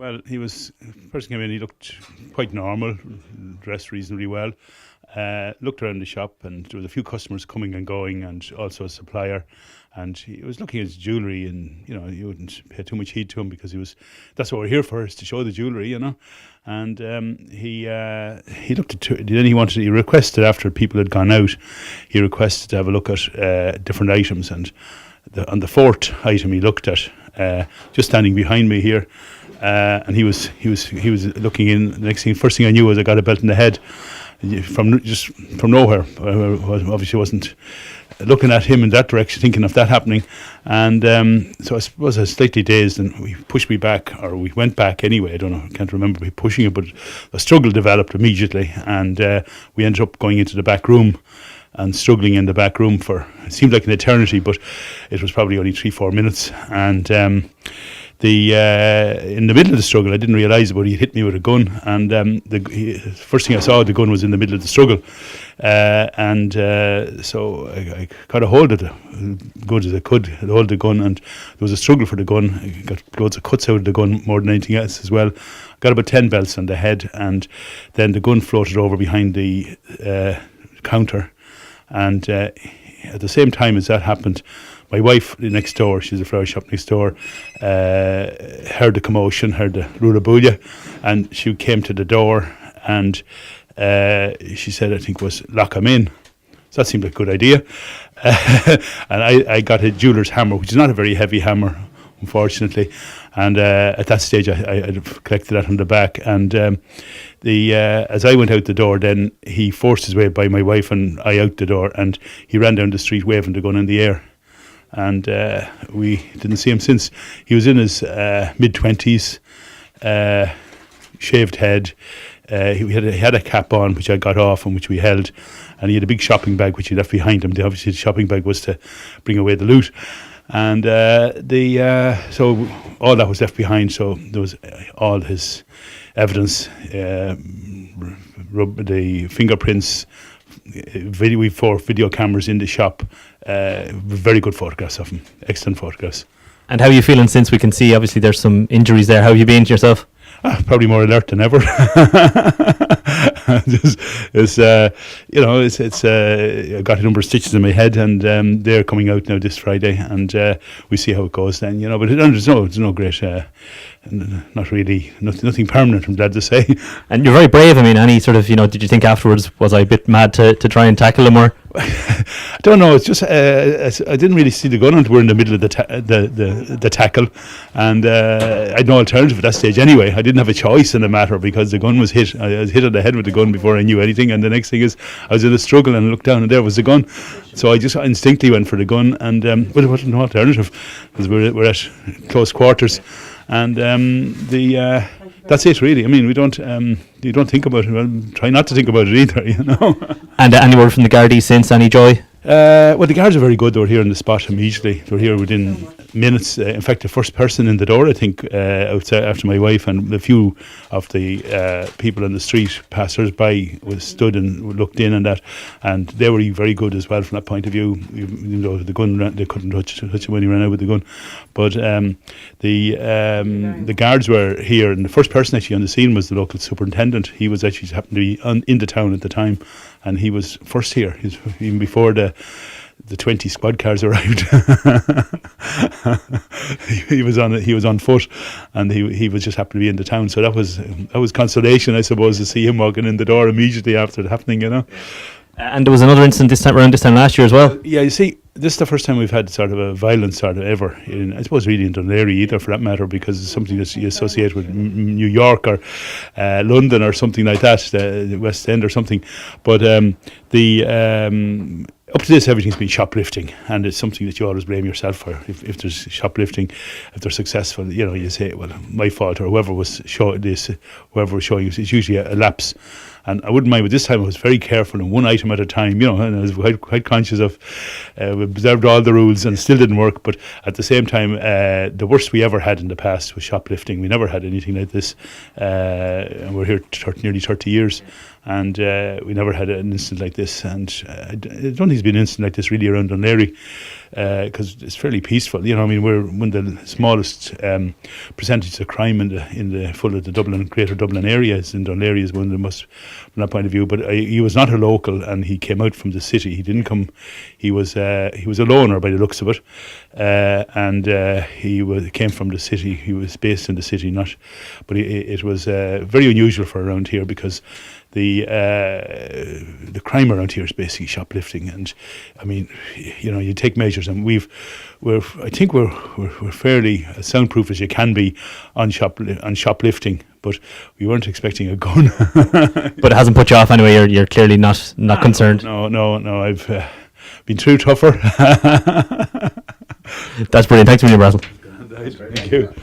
Well, first came in, he looked quite normal, dressed reasonably well. Looked around the shop, and there was a few customers coming and going, and also a supplier. And he was looking at his jewellery, and you wouldn't pay too much heed to him because that's what we're here for, is to show the jewellery. And he looked at, then he requested, after people had gone out, he requested to have a look at different items. And on the fourth item he looked at, just standing behind me here, and he was looking in. The first thing I knew was I got a belt in the head from nowhere. I obviously wasn't looking at him in that direction, thinking of that happening, and so I suppose I was slightly dazed, and we pushed me back, or we went back anyway. I don't know, I can't remember me pushing it, but a struggle developed immediately, and we ended up going into the back room and struggling in the back room for, it seemed like an eternity, but it was probably only 3-4 minutes. And in the middle of the struggle, I didn't realise it, but he hit me with a gun, and the first thing I saw, the gun was in the middle of the struggle, so I got a hold of it good as I could, hold the gun, and there was a struggle for the gun. I got loads of cuts out of the gun, more than anything else as well. Got about 10 belts on the head, and then the gun floated over behind the counter, and at the same time as that happened, my wife next door, she's a flower shop next door, heard the commotion, heard the rurabulia, and she came to the door, and she said, I think was, lock him in. So that seemed like a good idea. And I got a jeweller's hammer, which is not a very heavy hammer, unfortunately. And at that stage, I collected that on the back. And as I went out the door, then he forced his way by my wife and I out the door, and he ran down the street waving the gun in the air. And we didn't see him since. He was in his mid-20s, shaved head. He had a cap on, which I got off and which we held, and he had a big shopping bag which he left behind him. Obviously the shopping bag was to bring away the loot, and so all that was left behind. So there was all his evidence, the fingerprints, we have 4 video cameras in the shop, very good photographs of him, excellent photographs. And how are you feeling since we can see, obviously there's some injuries there? How have you been to yourself? Probably more alert than ever. I got a number of stitches in my head, and they're coming out now this Friday, and we see how it goes then, but there's no great, not really, nothing permanent, I'm glad to say. And you're very brave. I mean, any sort of, did you think afterwards, was I a bit mad to try and tackle him, or? I don't know. It's just I didn't really see the gun until we're in the middle of the tackle, and I had no alternative at that stage anyway. I didn't have a choice in the matter because the gun was hit. I was hit on the head with the gun before I knew anything, and the next thing is I was in a struggle and I looked down and there was the gun. So I just instinctively went for the gun, and but there wasn't no alternative because we're at close quarters, and that's it really. I mean, you don't think about it. Well, try not to think about it either, And any word from the Gardaí since? Any joy? Well, the guards are very good. They were here on the spot immediately. They were here within minutes. In fact, the first person in the door, I think, outside after my wife, and a few of the people on the street, passers-by, stood and looked in and that, and they were very good as well from that point of view. Even though the gun, they couldn't touch him when he ran out with the gun. But the guards were here, and the first person actually on the scene was the local superintendent. He was actually happened to be in the town at the time, and he was first here, even before the 20 squad cars arrived. he was on foot, and he was just happened to be in the town. So that was consolation, I suppose, to see him walking in the door immediately after it happening, And there was another incident around this time last year as well. Yeah, you see, this is the first time we've had sort of a violent sort of ever, I suppose really in Dún Laoghaire either for that matter, because it's something that you associate with New York or London or something like that, the West End or something. But up to this, everything's been shoplifting, and it's something that you always blame yourself for. If there's shoplifting, if they're successful, you say, well, my fault, or whoever was showing this, whoever was showing it's usually a lapse. And I wouldn't mind, but this time I was very careful and one item at a time, and I was quite conscious of, we observed all the rules and it still didn't work. But at the same time, the worst we ever had in the past was shoplifting. We never had anything like this. And we're here nearly 30 years. and we never had an incident like this. And I don't think there's been an incident like this really around Dún Laoghaire, because it's fairly peaceful. You know, I mean, we're one of the smallest percentages of crime in the full of the Dublin, Greater Dublin area. Is in Dún Laoghaire is one of the most, from that point of view. But he was not a local, and he came out from the city. He didn't come. He was a loner by the looks of it, and he came from the city. He was based in the city, not. But it was very unusual for around here, because the crime around here is basically shoplifting. And I mean, you know, you take measures, and I think we're fairly as soundproof as you can be on shoplifting. But we weren't expecting a gun. But it hasn't put you off anyway. You're clearly not concerned. No. I've been through tougher. That's brilliant. Thanks, William Brazel. Thank you.